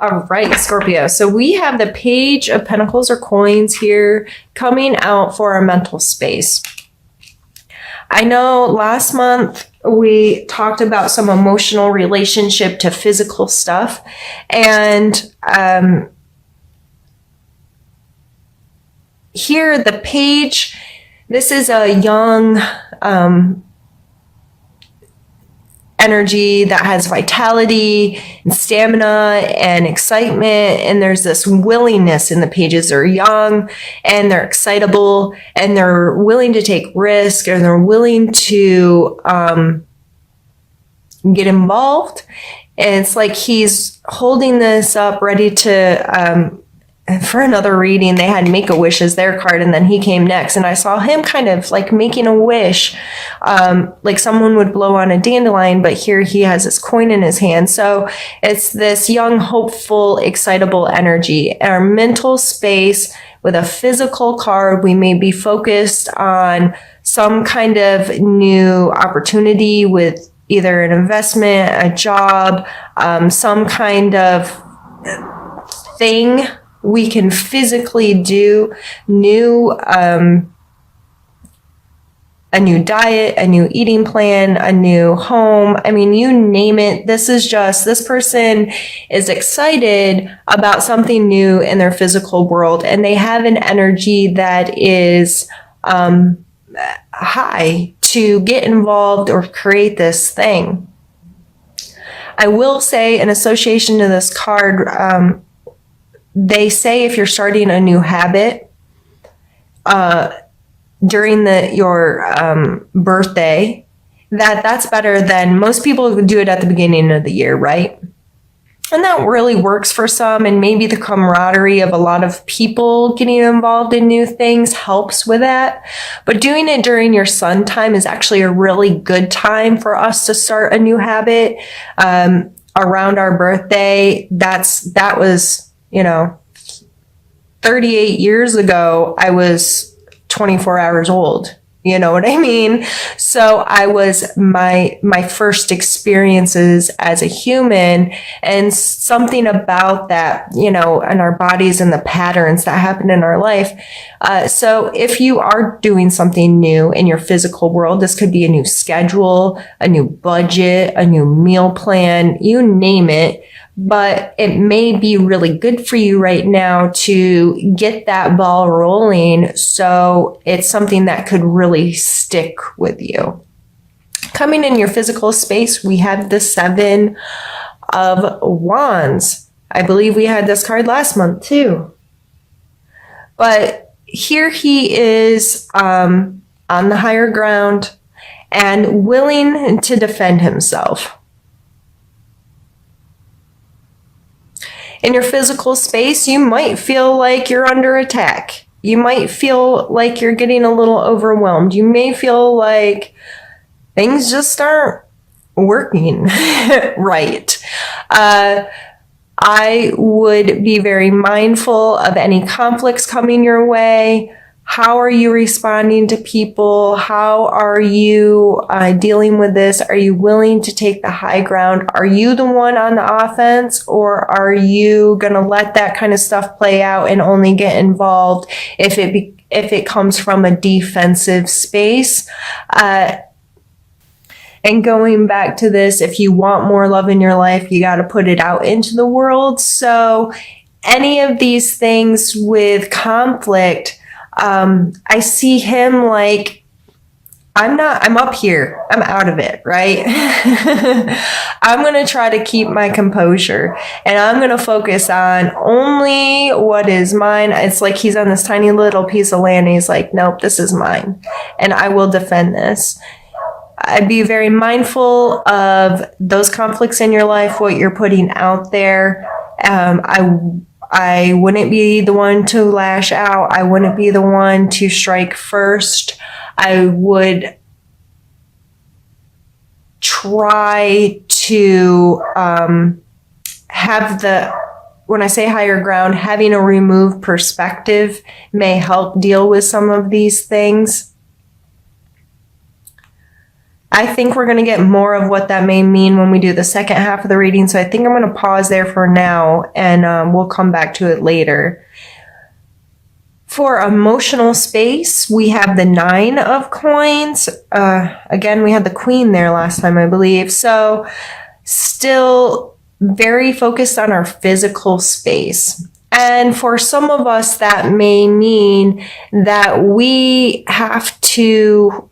All right, Scorpio. So we have the Page of Pentacles or coins here coming out for our mental space. I know last month we talked about some emotional relationship to physical stuff. And here the Page, this is a young energy that has vitality and stamina and excitement, and there's this willingness in the Pages. They're young and they're excitable and they're willing to take risk, and they're willing to get involved. And it's like he's holding this up ready to for another reading. They had Make-A-Wish as their card, and then he came next, and I saw him kind of like making a wish, like someone would blow on a dandelion, but here he has this coin in his hand. So it's this young, hopeful, excitable energy. Our mental space with a physical card, we may be focused on some kind of new opportunity with either an investment, a job, some kind of thing we can physically do, a new diet, a new eating plan, a new home. I mean, you name it. This person is excited about something new in their physical world, and they have an energy that is high to get involved or create this thing. I will say, in association to this card, they say if you're starting a new habit during your birthday, that's better than most people do it at the beginning of the year, right? And that really works for some, and maybe the camaraderie of a lot of people getting involved in new things helps with that. But doing it during your sun time is actually a really good time for us to start a new habit. Around our birthday, that was, 38 years ago, I was 24 hours old. You know what I mean? So I was my first experiences as a human, and something about that, in our bodies and the patterns that happen in our life. So if you are doing something new in your physical world, this could be a new schedule, a new budget, a new meal plan, you name it. But it may be really good for you right now to get that ball rolling, so it's something that could really stick with you. Coming in your physical space, we have the Seven of Wands. I believe we had this card last month too. But here he is on the higher ground and willing to defend himself. In your physical space, you might feel like you're under attack. You might feel like you're getting a little overwhelmed. You may feel like things just aren't working right. I would be very mindful of any conflicts coming your way. How are you responding to people? How are you dealing with this? Are you willing to take the high ground? Are you the one on the offense, or are you going to let that kind of stuff play out and only get involved if it comes from a defensive space? And going back to this, if you want more love in your life, you got to put it out into the world. So any of these things with conflict, I see him like, I'm up here, I'm out of it, right? I'm going to try to keep my composure, and I'm going to focus on only what is mine. It's like he's on this tiny little piece of land, and he's like, nope, this is mine, and I will defend this. I'd be very mindful of those conflicts in your life, what you're putting out there. I wouldn't be the one to lash out. I wouldn't be the one to strike first. I would try to when I say higher ground, having a removed perspective may help deal with some of these things. I think we're going to get more of what that may mean when we do the second half of the reading. So I think I'm going to pause there for now, and we'll come back to it later. For emotional space, we have the 9 of coins. Again, we had the Queen there last time, I believe. So still very focused on our physical space. And for some of us, that may mean that we have to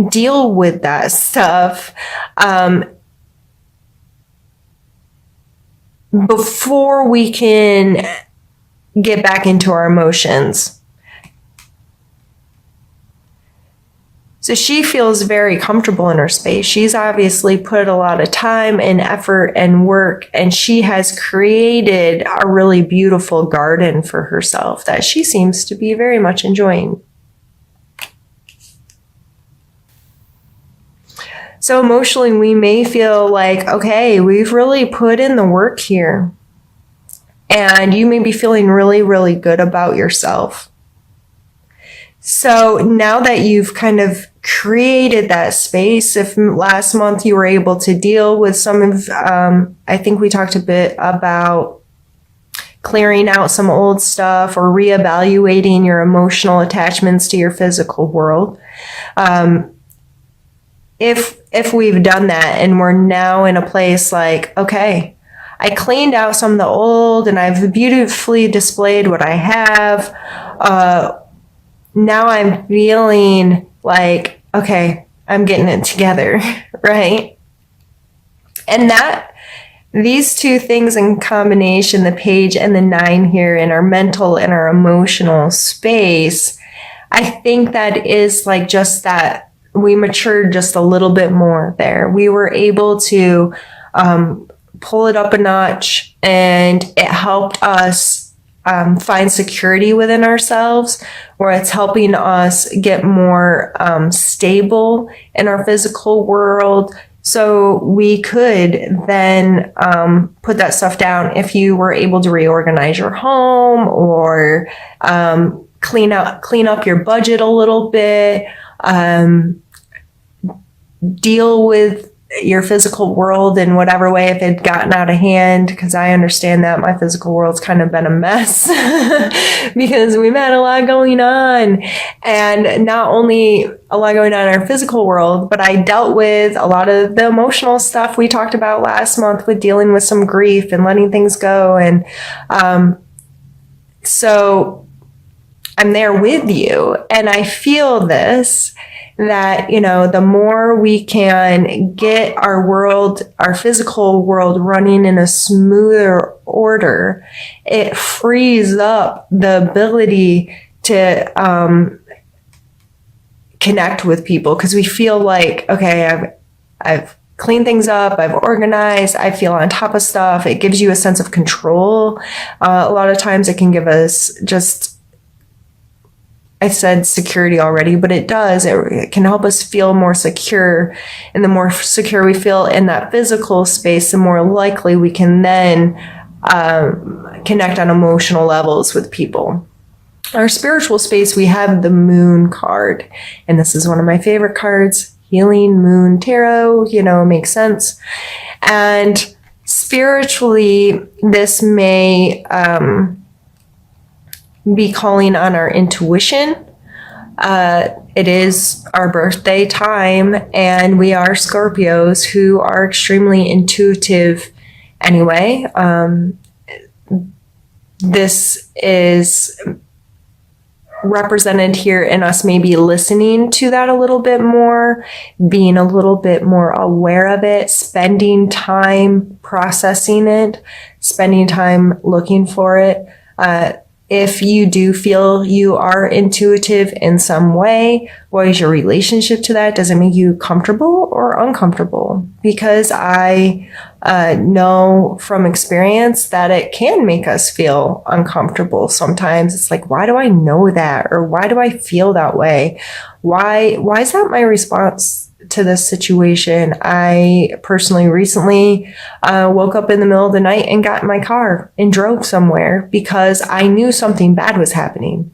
deal with that stuff before we can get back into our emotions. So she feels very comfortable in her space. She's obviously put a lot of time and effort and work, and she has created a really beautiful garden for herself that she seems to be very much enjoying. So emotionally, we may feel like, okay, we've really put in the work here. And you may be feeling really, really good about yourself. So now that you've kind of created that space, if last month you were able to deal with some of, I think we talked a bit about clearing out some old stuff or reevaluating your emotional attachments to your physical world. If we've done that and we're now in a place like, okay, I cleaned out some of the old and I've beautifully displayed what I have. Now I'm feeling like, okay, I'm getting it together, right? And that these two things in combination, the page and the 9 here in our mental and our emotional space, I think that is like just that we matured just a little bit more there. We were able to pull it up a notch, and it helped us find security within ourselves, where it's helping us get more stable in our physical world. So we could then put that stuff down if you were able to reorganize your home or clean up your budget a little bit, deal with your physical world in whatever way if it had gotten out of hand, because I understand that my physical world's kind of been a mess because we've had a lot going on, and not only a lot going on in our physical world, but I dealt with a lot of the emotional stuff we talked about last month with dealing with some grief and letting things go. And so I'm there with you, and I feel this, that, you know, the more we can get our world, our physical world running in a smoother order, it frees up the ability to connect with people, because we feel like, okay, I've cleaned things up, I've organized, I feel on top of stuff. It gives you a sense of control. A lot of times it can give us just, I said security already, but it does. It can help us feel more secure. And the more secure we feel in that physical space, the more likely we can then connect on emotional levels with people. Our spiritual space, we have the Moon card. And this is one of my favorite cards. Healing Moon Tarot, you know, makes sense. And spiritually, this may be calling on our intuition. It is our birthday time, and we are Scorpios who are extremely intuitive anyway. This is represented here in us maybe listening to that a little bit more, being a little bit more aware of it, spending time processing it, spending time looking for it. If you do feel you are intuitive in some way, what is your relationship to that? Does it make you comfortable or uncomfortable? Because I know from experience that it can make us feel uncomfortable. Sometimes it's like, why do I know that? Or why do I feel that way? Why is that my response to this situation? I personally recently woke up in the middle of the night and got in my car and drove somewhere because I knew something bad was happening.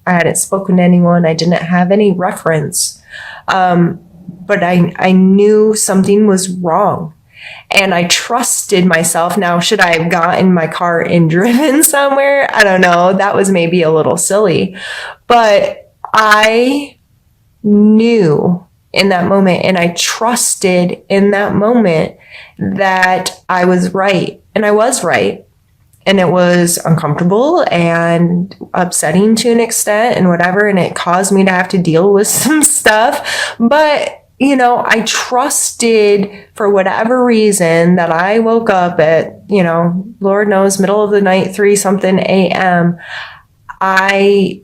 I hadn't spoken to anyone. I didn't have any reference. But I knew something was wrong. And I trusted myself. Now, should I have gotten in my car and driven somewhere? I don't know. That was maybe a little silly. But I knew in that moment, and I trusted in that moment that I was right. And I was right. And it was uncomfortable and upsetting to an extent and whatever. And it caused me to have to deal with some stuff. But I trusted for whatever reason that I woke up at, Lord knows, middle of the night, 3-something a.m. I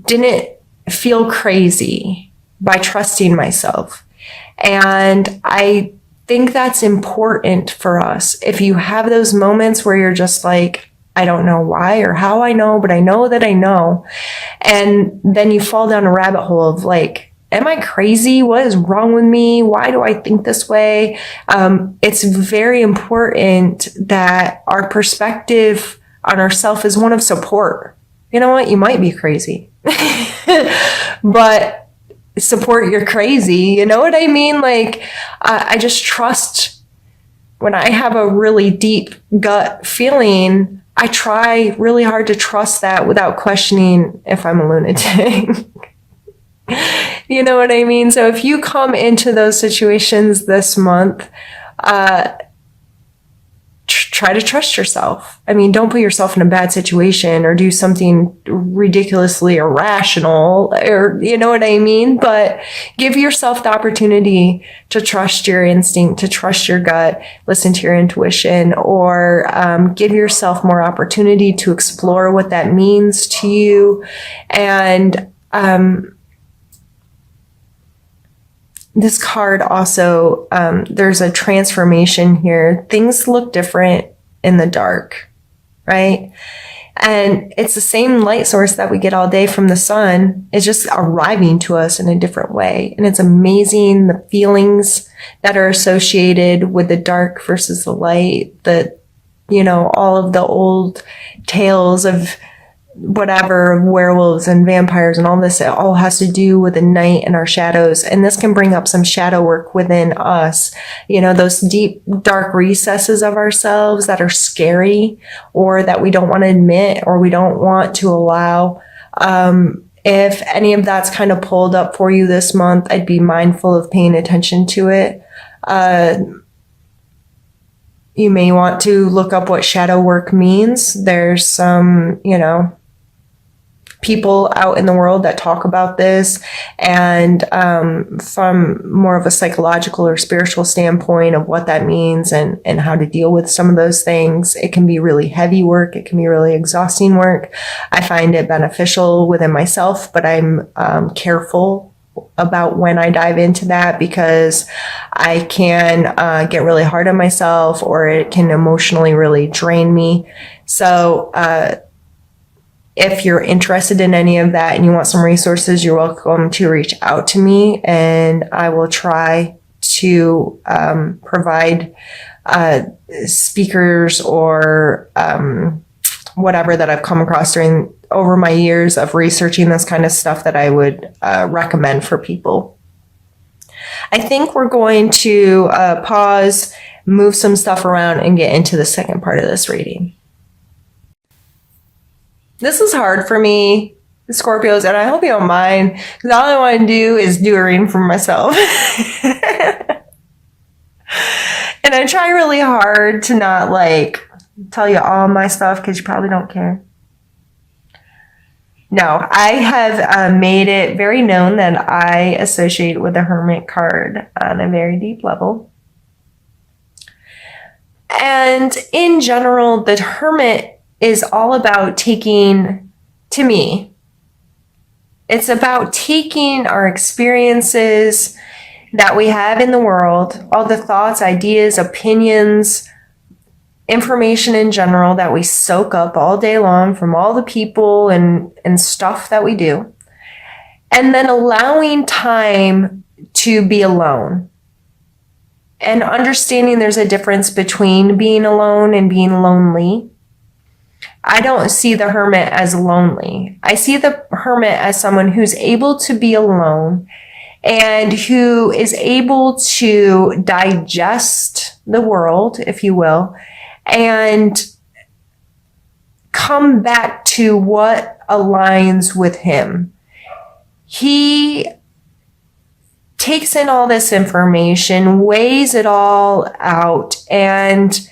didn't feel crazy by trusting myself. And I think that's important for us. If you have those moments where you're just like, I don't know why or how I know, but I know that I know. And then you fall down a rabbit hole of like, am I crazy? What is wrong with me? Why do I think this way? It's very important that our perspective on ourselves is one of support. You know what? You might be crazy, but support you're crazy. You know what I mean? Like, I just trust when I have a really deep gut feeling, I try really hard to trust that without questioning if I'm a lunatic. You know what I mean? So if you come into those situations this month, try to trust yourself. I mean, don't put yourself in a bad situation or do something ridiculously irrational, or you know what I mean? But give yourself the opportunity to trust your instinct, to trust your gut, listen to your intuition, or give yourself more opportunity to explore what that means to you. And this card also, there's a transformation here. Things look different in the dark, right? And it's the same light source that we get all day from the sun. It's just arriving to us in a different way. And it's amazing the feelings that are associated with the dark versus the light, all of the old tales of whatever, werewolves and vampires and all this, it all has to do with the night and our shadows. And this can bring up some shadow work within us, those deep, dark recesses of ourselves that are scary or that we don't want to admit or we don't want to allow. If any of that's kind of pulled up for you this month, I'd be mindful of paying attention to it. You may want to look up what shadow work means. There's some, people out in the world that talk about this, and from more of a psychological or spiritual standpoint of what that means and how to deal with some of those things. It can be really heavy work. It can be really exhausting work. I find it beneficial within myself, but I'm careful about when I dive into that because I can get really hard on myself, or it can emotionally really drain me. So if you're interested in any of that and you want some resources, you're welcome to reach out to me, and I will try to provide speakers or whatever that I've come across over my years of researching this kind of stuff that I would recommend for people. I think we're going to pause, move some stuff around, and get into the second part of this reading. This is hard for me, Scorpios, and I hope you don't mind, because all I want to do is do a reading for myself. And I try really hard to not tell you all my stuff, because you probably don't care. No, I have made it very known that I associate with the Hermit card on a very deep level. And in general, the Hermit is all about taking, to me, it's about taking our experiences that we have in the world, all the thoughts, ideas, opinions, information in general that we soak up all day long from all the people and stuff that we do, and then allowing time to be alone and understanding there's a difference between being alone and being lonely. I don't see the hermit as lonely. I see the hermit as someone who's able to be alone and who is able to digest the world, if you will, and come back to what aligns with him. He takes in all this information, weighs it all out, and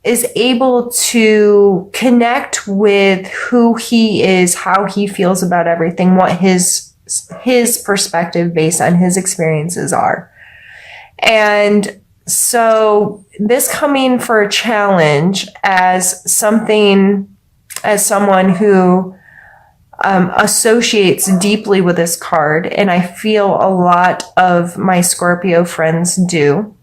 is able to connect with who he is, how he feels about everything, what his perspective based on his experiences are. And so this coming for a challenge as someone who associates deeply with this card, and I feel a lot of my Scorpio friends do.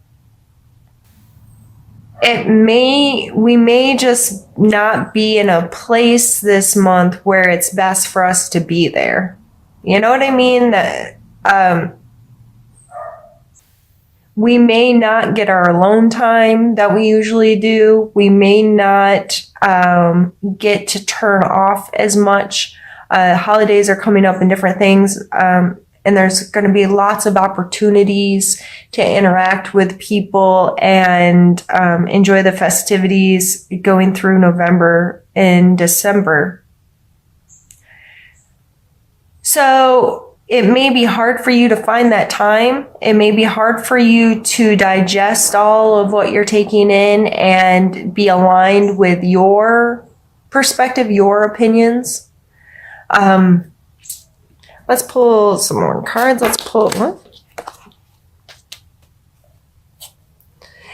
We may just not be in a place this month where it's best for us to be there. You know what I mean? That we may not get our alone time that we usually do. We may not get to turn off as much. Holidays are coming up and different things. And there's going to be lots of opportunities to interact with people and enjoy the festivities going through November and December. So it may be hard for you to find that time. It may be hard for you to digest all of what you're taking in and be aligned with your perspective, your opinions. Let's pull some more cards. Let's pull what?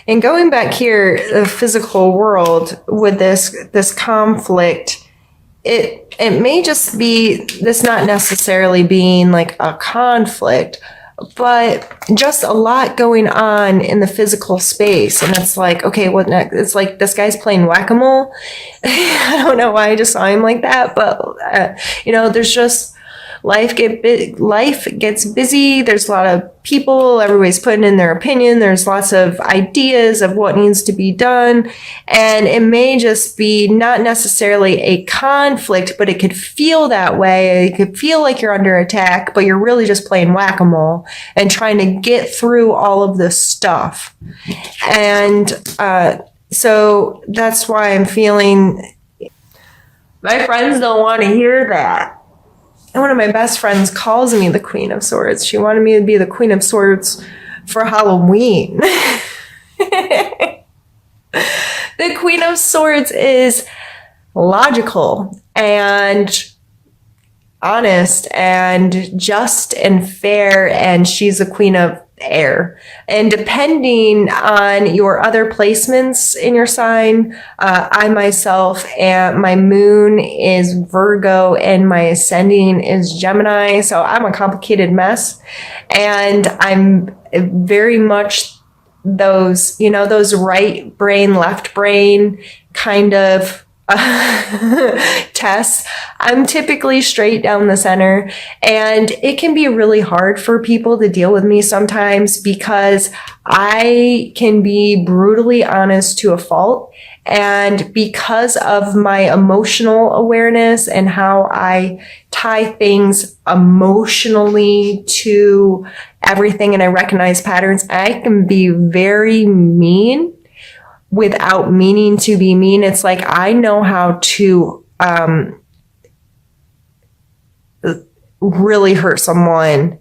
And going back here, the physical world with this conflict, it may just be this not necessarily being like a conflict, but just a lot going on in the physical space. And it's like, okay, what next? It's like this guy's playing whack-a-mole. I don't know why I just saw him like that, but there's just life gets busy. There's a lot of people. Everybody's putting in their opinion. There's lots of ideas of what needs to be done. And it may just be not necessarily a conflict, but it could feel that way. It could feel like you're under attack, but you're really just playing whack-a-mole and trying to get through all of this stuff. And so that's why I'm feeling my friends don't want to hear that. And one of my best friends calls me the Queen of Swords. She wanted me to be the Queen of Swords for Halloween. The Queen of Swords is logical and honest and just and fair, and she's the Queen of Air. And depending on your other placements in your sign, I myself, and my moon is Virgo and my ascending is Gemini. So I'm a complicated mess, and I'm very much those right brain, left brain kind of tests. I'm typically straight down the center, and it can be really hard for people to deal with me sometimes because I can be brutally honest to a fault. And because of my emotional awareness and how I tie things emotionally to everything and I recognize patterns, I can be very mean without meaning to be mean. It's like I know how to really hurt someone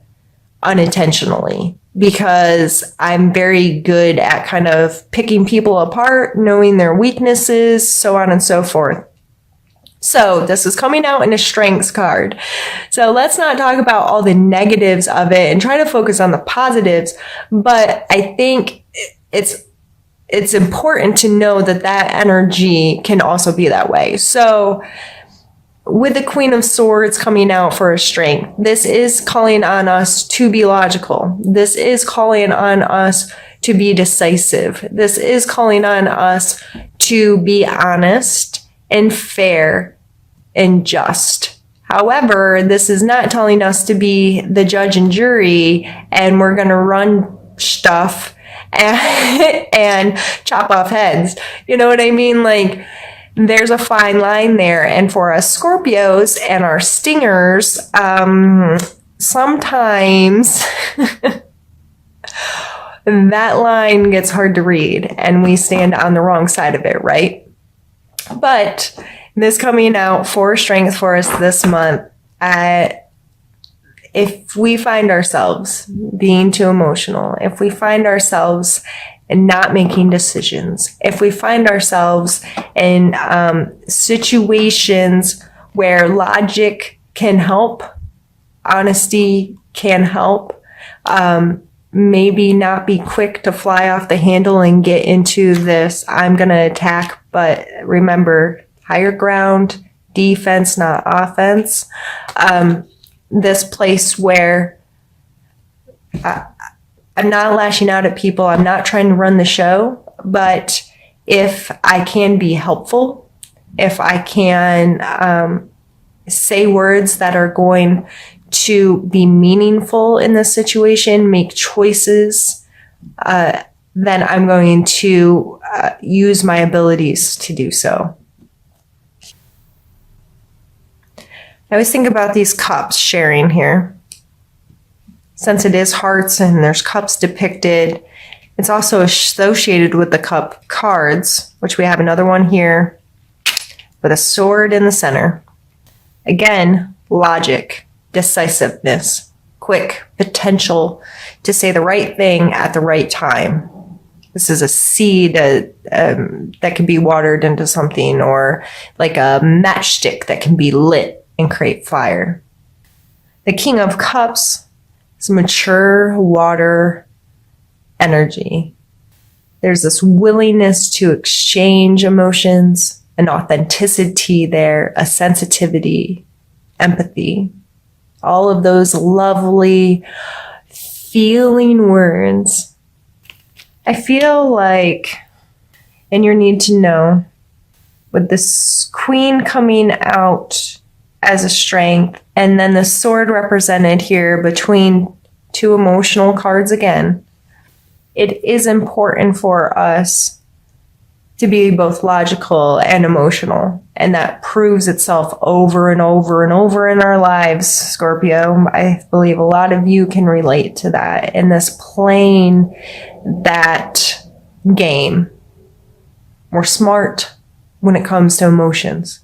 unintentionally because I'm very good at kind of picking people apart, knowing their weaknesses, so on and so forth. So this is coming out in a strengths card. So let's not talk about all the negatives of it and try to focus on the positives. But I think it's important to know that energy can also be that way. So with the Queen of Swords coming out for a strength, this is calling on us to be logical. This is calling on us to be decisive. This is calling on us to be honest and fair and just. However, this is not telling us to be the judge and jury and we're going to run stuff and chop off heads. You know what I mean? Like, there's a fine line there. And for us Scorpios and our stingers, sometimes that line gets hard to read and we stand on the wrong side of it, right? But this coming out for strength for us this month, if we find ourselves being too emotional, if we find ourselves not making decisions, if we find ourselves in situations where logic can help, honesty can help, maybe not be quick to fly off the handle and get into this, I'm going to attack, but remember, higher ground, defense, not offense. This place where I'm not lashing out at people. I'm not trying to run the show, but if I can be helpful, if I can say words that are going to be meaningful in this situation, make choices, then I'm going to use my abilities to do so. I always think about these cups sharing here. Since it is hearts and there's cups depicted, it's also associated with the cup cards, which we have another one here with a sword in the center. Again, logic, decisiveness, quick potential to say the right thing at the right time. This is a seed that can be watered into something, or like a matchstick that can be lit and create fire. The King of Cups is mature water energy. There's this willingness to exchange emotions, an authenticity there, a sensitivity, empathy. All of those lovely feeling words. I feel like, and you need to know, with this queen coming out as a strength, and then the sword represented here between two emotional cards again, it is important for us to be both logical and emotional. And that proves itself over and over and over in our lives, Scorpio. I believe a lot of you can relate to that in this playing that game. We're smart when it comes to emotions.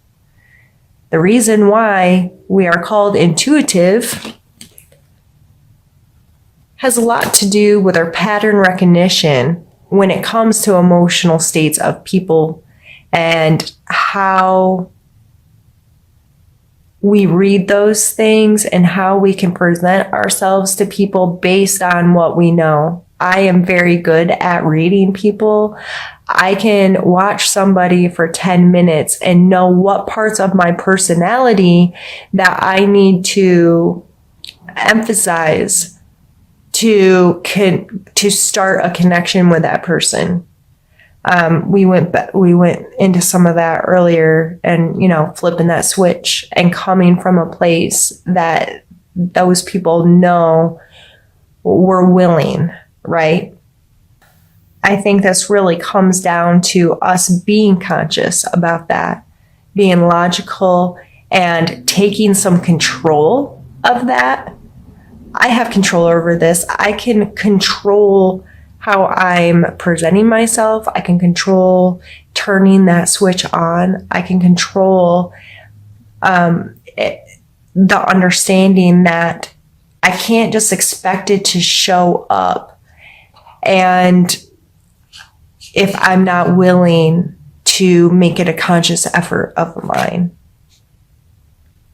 The reason why we are called intuitive has a lot to do with our pattern recognition when it comes to emotional states of people and how we read those things and how we can present ourselves to people based on what we know. I am very good at reading people. I can watch somebody for 10 minutes and know what parts of my personality that I need to emphasize to start a connection with that person. We went into some of that earlier, and flipping that switch and coming from a place that those people know we're willing, right? I think this really comes down to us being conscious about that, being logical and taking some control of that. I have control over this. I can control how I'm presenting myself. I can control turning that switch on. I can control the understanding that I can't just expect it to show up. And if I'm not willing to make it a conscious effort of mine.